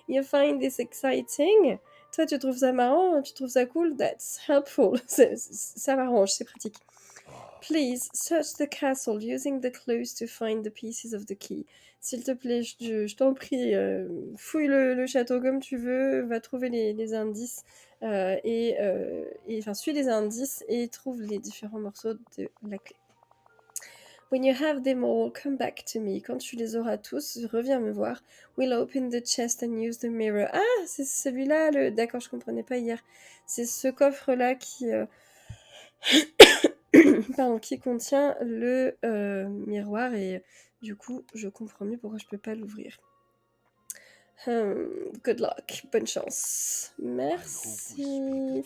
You find this exciting? Toi, tu trouves ça marrant? Tu trouves ça cool? That's helpful. Ça m'arrange, c'est pratique. Please, search the castle using the clues to find the pieces of the key. S'il te plaît, je t'en prie, fouille le château comme tu veux, va trouver les indices, enfin, suis les indices et trouve les différents morceaux de la clé. When you have them all, come back to me. Quand tu les auras tous, reviens me voir. We'll open the chest and use the mirror. Ah, c'est celui-là, d'accord, je comprenais pas hier. C'est ce coffre-là qui... Pardon, qui contient le miroir et du coup, je comprends mieux pourquoi je peux pas l'ouvrir. Good luck, bonne chance. Merci.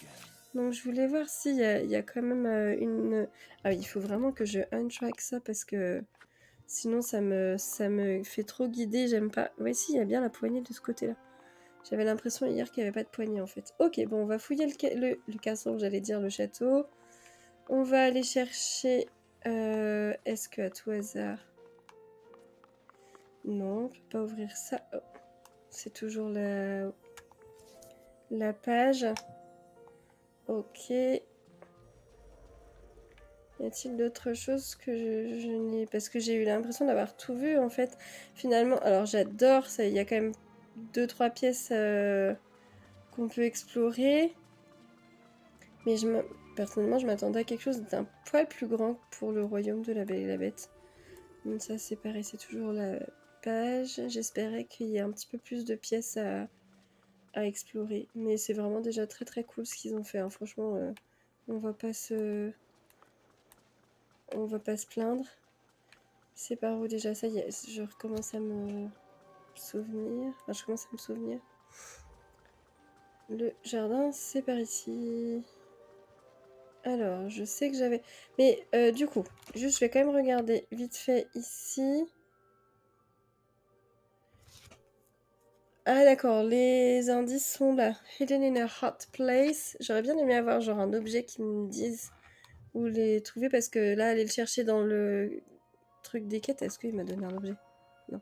Donc, je voulais voir s'il y a quand même une... Ah oui, il faut vraiment que je untrack ça parce que Sinon, ça me fait trop guider, j'aime pas. Ouais, si, il y a bien la poignée de ce côté-là. J'avais l'impression hier qu'il n'y avait pas de poignée, en fait. Ok, bon, on va fouiller le castle, j'allais dire le château. On va aller chercher... Est-ce que à tout hasard... Non, on peut pas ouvrir ça. Oh, c'est toujours la page. Ok. Y a-t-il d'autres choses que je n'ai... Parce que j'ai eu l'impression d'avoir tout vu, en fait. Finalement, alors j'adore ça. Il y a quand même 2-3 pièces qu'on peut explorer. Mais personnellement, je m'attendais à quelque chose d'un poil plus grand pour le royaume de la Belle et la Bête. Donc ça, c'est pareil, c'est toujours la page. J'espérais qu'il y ait un petit peu plus de pièces à explorer. Mais c'est vraiment déjà très très cool ce qu'ils ont fait, hein. Franchement, on va pas se plaindre. C'est par où déjà? Ça y est, je recommence à me souvenir. Enfin, je commence à me souvenir. Le jardin, c'est par ici. Alors, je sais que j'avais... Mais du coup, juste, je vais quand même regarder vite fait ici. Ah d'accord, les indices sont là. Hidden in a hot place. J'aurais bien aimé avoir genre un objet qui me dise où les trouver parce que là, aller le chercher dans le truc des quêtes, est-ce qu'il m'a donné un objet? Non.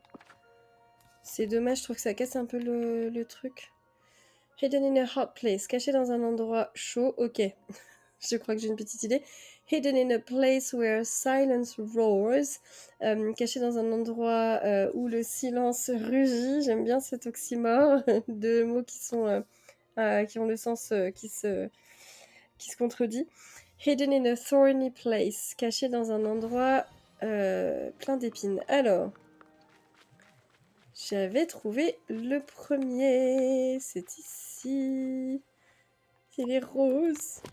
C'est dommage, je trouve que ça casse un peu le truc. Hidden in a hot place. Caché dans un endroit chaud. Ok. Je crois que j'ai une petite idée. Hidden in a place where silence roars. Caché dans un endroit où le silence rugit. J'aime bien cet oxymore. Deux mots qui ont le sens qui se contredit. Hidden in a thorny place. Caché dans un endroit plein d'épines. Alors, j'avais trouvé le premier. C'est ici. Il est rose.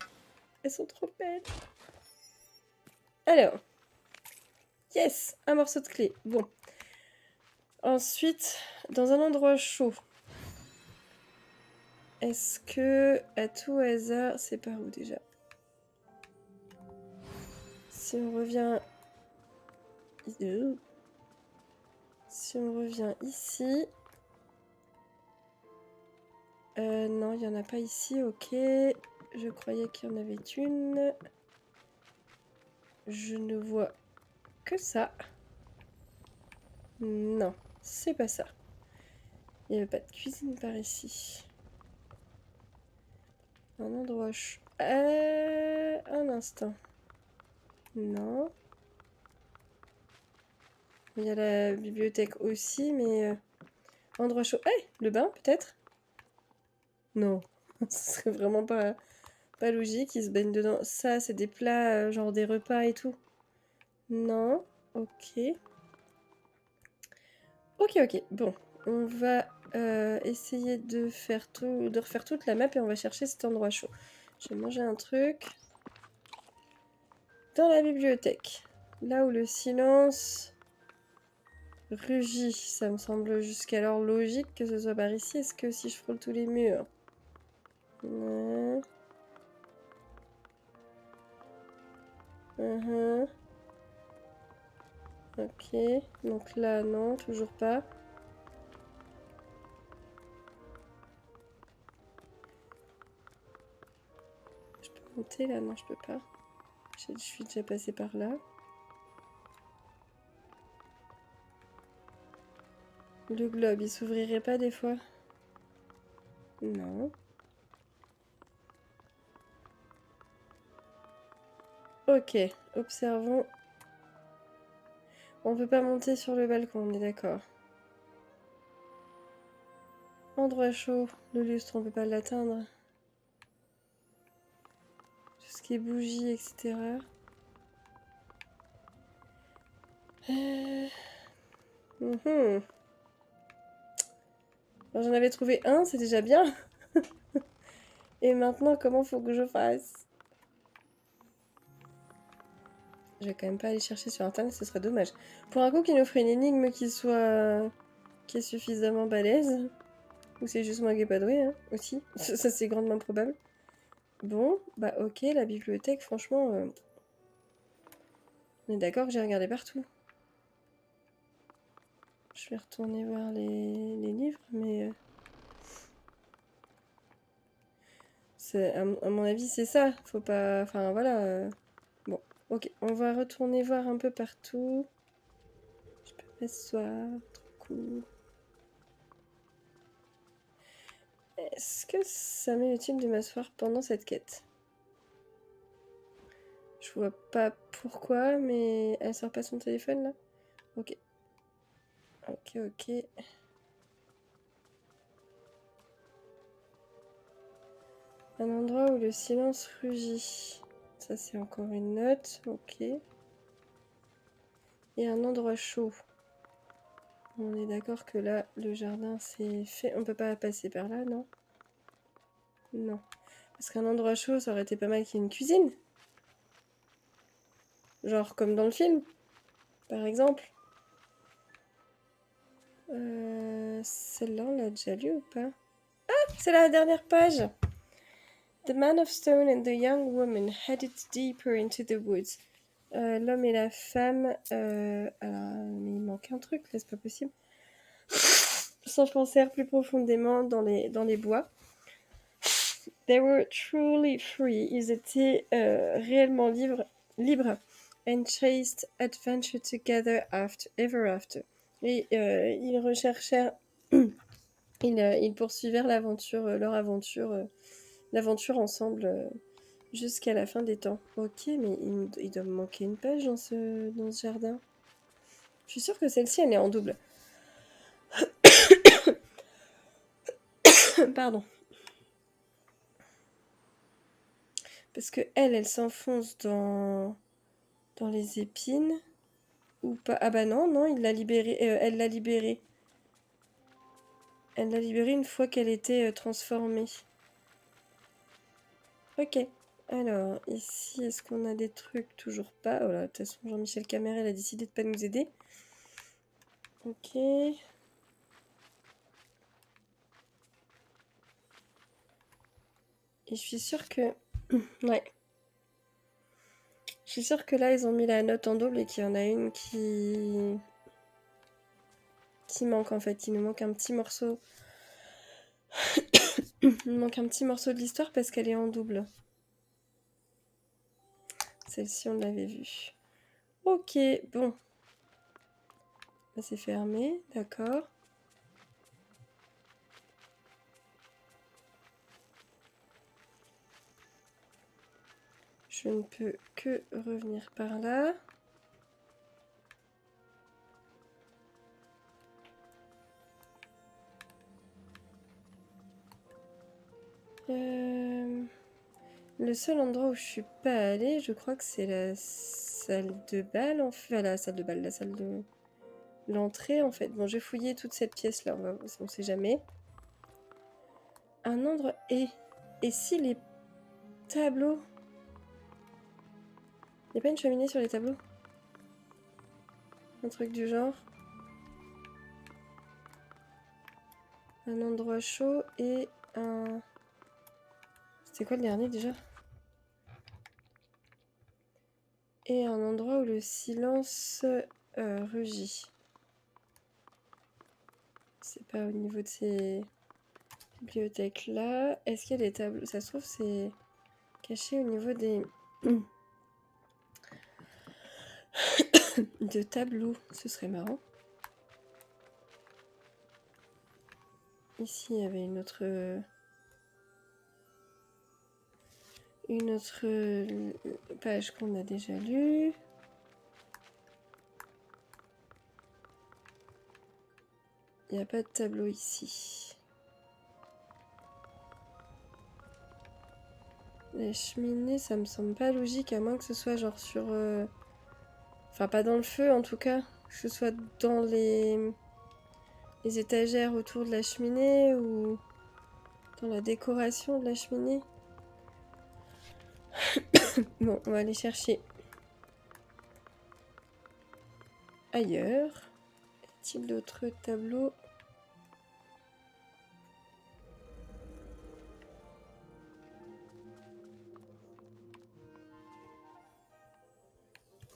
Elles sont trop belles. Alors, yes, un morceau de clé. Bon. Ensuite, dans un endroit chaud. Est-ce que, à tout hasard, c'est par où déjà? Si on revient... Si on revient ici... non, il n'y en a pas ici, ok. Je croyais qu'il y en avait une. Je ne vois que ça. Non, c'est pas ça. Il n'y avait pas de cuisine par ici. Un endroit chaud. Un instant. Non. Il y a la bibliothèque aussi, mais... endroit chaud. Hey, le bain, peut-être? Non. Ce serait vraiment pas logique, ils se baignent dedans. Ça, c'est des plats, genre des repas et tout. Non. Ok. Ok, ok. Bon. On va essayer de refaire toute la map et on va chercher cet endroit chaud. Je vais manger un truc. Dans la bibliothèque. Là où le silence rugit. Ça me semble jusqu'alors logique que ce soit par ici. Est-ce que si je frôle tous les murs? Ouais. Ok. Donc là, non, toujours pas. Je peux monter là? Non, je peux pas. Je suis déjà passée par là. Le globe, il s'ouvrirait pas des fois? Non. Ok, observons. On peut pas monter sur le balcon, on est d'accord. Endroit chaud, le lustre, on peut pas l'atteindre. Tout ce qui est bougie, etc. J'en avais trouvé un, c'est déjà bien. Et maintenant, comment faut que je fasse? Je vais quand même pas aller chercher sur internet, ce serait dommage. Pour un coup qui nous ferait une énigme qui est suffisamment balèze. Ou c'est juste moi qui n'ai pas doué, hein, aussi. Ça, c'est grandement probable. Bon, bah ok, la bibliothèque, franchement... on est d'accord que j'ai regardé partout. Je vais retourner voir les livres, mais... à mon avis, c'est ça. Faut pas... Enfin, voilà. Bon, ok. On va retourner voir un peu partout. Je peux m'asseoir. Trop cool. Est-ce que ça m'est utile de m'asseoir pendant cette quête? Je vois pas pourquoi, mais elle sort pas son téléphone, là? Ok. Ok, ok. Un endroit où le silence rugit. Ça, c'est encore une note. Ok. Et un endroit chaud. On est d'accord que là, le jardin, c'est fait. On peut pas passer par là, non? Non. Parce qu'un endroit chaud, ça aurait été pas mal qu'il y ait une cuisine. Genre comme dans le film, par exemple. Celle-là, on l'a déjà lu ou pas? Ah, c'est la dernière page. The man of stone and the young woman headed deeper into the woods. L'homme et la femme... alors, mais il manque un truc, là, c'est pas possible. S'enfoncèrent plus profondément dans les bois. They were truly free. Ils étaient réellement libres. And chased adventure together ever after. Et ils recherchèrent... ils poursuivirent leur aventure, l'aventure ensemble jusqu'à la fin des temps. Ok, mais il doit me manquer une page dans ce jardin. Je suis sûre que celle-ci, elle est en double. Pardon. Parce que elle s'enfonce dans les épines. Ou pas. Ah bah non, il l'a libérée. Elle l'a libérée. Elle l'a libérée une fois qu'elle était transformée. Ok. Alors, ici, est-ce qu'on a des trucs? Toujours pas. Oh là, de toute façon, Jean-Michel Camerel a décidé de pas nous aider. Ok. Et je suis sûre que... ouais. Je suis sûre que là, ils ont mis la note en double et qu'il y en a une qui manque en fait. Il nous manque un petit morceau. Il nous manque un petit morceau de l'histoire parce qu'elle est en double. Celle-ci, on l'avait vue. Ok, bon. Là, c'est fermé, d'accord. Je ne peux que revenir par là. Le seul endroit où je suis pas allée, je crois que c'est la salle de bal, en fait. La salle de bal, la salle de... l'entrée, en fait. Bon, j'ai fouillé toute cette pièce-là, on sait jamais. Un endroit... Et si les tableaux... Il n'y a pas une cheminée sur les tableaux? Un truc du genre. Un endroit chaud et un... C'était quoi le dernier déjà? Et un endroit où le silence rugit. C'est pas au niveau de ces bibliothèques là. Est-ce qu'il y a des tableaux? Ça se trouve c'est caché au niveau des... de tableaux. Ce serait marrant. Ici il y avait une autre page qu'on a déjà lue. Il n'y a pas de tableau ici. Les cheminées, ça me semble pas logique, à moins que ce soit genre sur... Enfin, pas dans le feu en tout cas. Que ce soit dans les étagères autour de la cheminée ou dans la décoration de la cheminée. Bon, on va aller chercher ailleurs. Y a-t-il d'autres tableaux?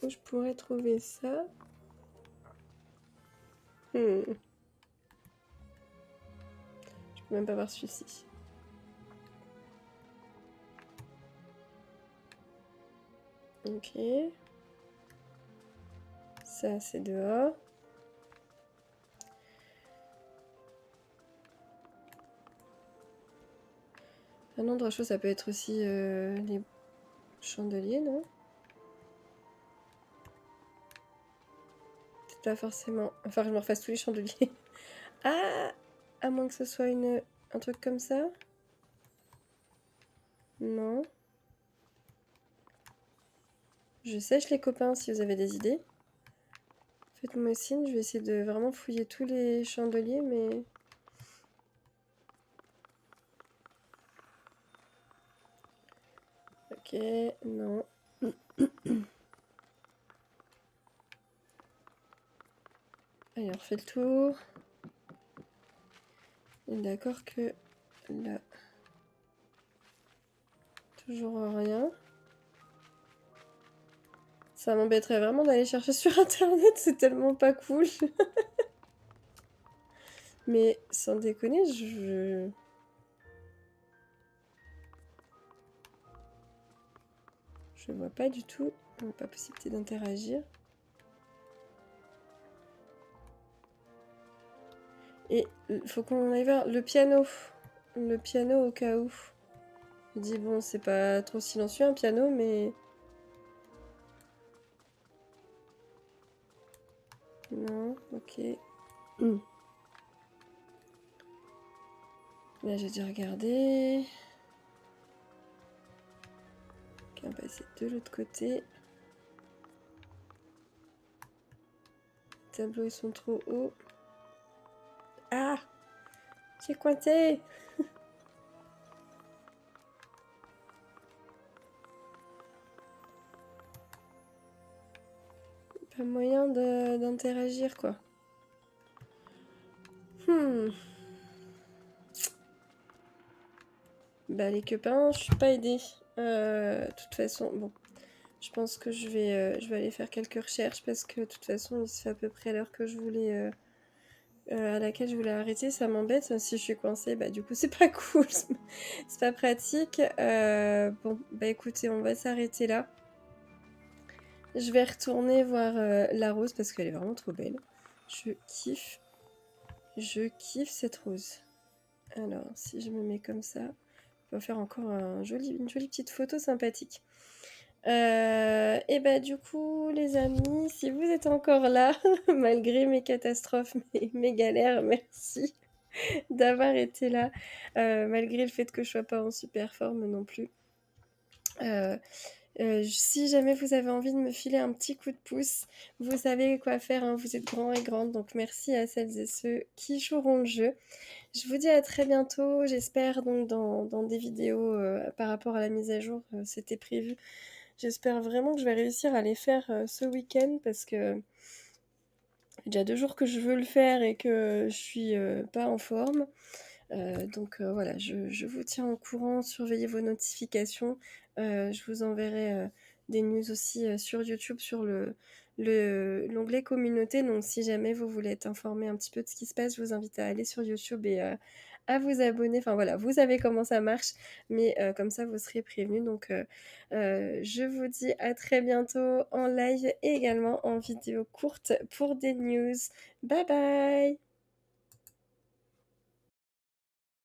Où je pourrais trouver ça? Je peux même pas voir celui-ci. Ok. Ça, c'est dehors. Un endroit chaud, ça peut être aussi les chandeliers, non? Peut-être pas forcément. Enfin, je me refasse tous les chandeliers. Ah! À moins que ce soit un truc comme ça? Non. Je sèche les copains si vous avez des idées. Faites-moi signe, je vais essayer de vraiment fouiller tous les chandeliers, mais... Ok, non. Allez, on refait le tour. D'accord que là... Toujours rien. Ça m'embêterait vraiment d'aller chercher sur internet, c'est tellement pas cool. Mais sans déconner, je vois pas du tout. Pas possibilité d'interagir. Et faut qu'on aille voir le piano. Le piano au cas où. Je dis bon, c'est pas trop silencieux un piano, mais... Non, ok. Là, j'ai dû regarder. Ok, on va passer de l'autre côté. Les tableaux, ils sont trop hauts. Ah! J'ai cointé! Pas moyen d'interagir, quoi. Bah, les copains, je suis pas aidée. De toute façon, bon. Je pense que je vais aller faire quelques recherches parce que de toute façon, il se fait à peu près l'heure que je voulais... à laquelle je voulais arrêter. Ça m'embête. Si je suis coincée, bah du coup, c'est pas cool. C'est pas pratique. Bon, bah écoutez, on va s'arrêter là. Je vais retourner voir la rose parce qu'elle est vraiment trop belle. Je kiffe. Je kiffe cette rose. Alors, si je me mets comme ça, on va faire encore une jolie petite photo sympathique. Et bah du coup, les amis, si vous êtes encore là, malgré mes catastrophes, mes galères, merci d'avoir été là, malgré le fait que je sois pas en super forme non plus. Si jamais vous avez envie de me filer un petit coup de pouce, vous savez quoi faire, hein, vous êtes grands et grandes, donc merci à celles et ceux qui joueront le jeu. Je vous dis à très bientôt, j'espère donc dans des vidéos par rapport à la mise à jour, c'était prévu. J'espère vraiment que je vais réussir à les faire ce week-end parce que déjà 2 jours que je veux le faire et que je suis pas en forme. Donc voilà, je vous tiens au courant, surveillez vos notifications. Je vous enverrai des news aussi sur YouTube sur l'onglet communauté. Donc si jamais vous voulez être informé un petit peu de ce qui se passe, je vous invite à aller sur YouTube et à vous abonner. Enfin voilà, vous savez comment ça marche, mais comme ça vous serez prévenus. Donc je vous dis à très bientôt en live et également en vidéo courte pour des news. Bye bye!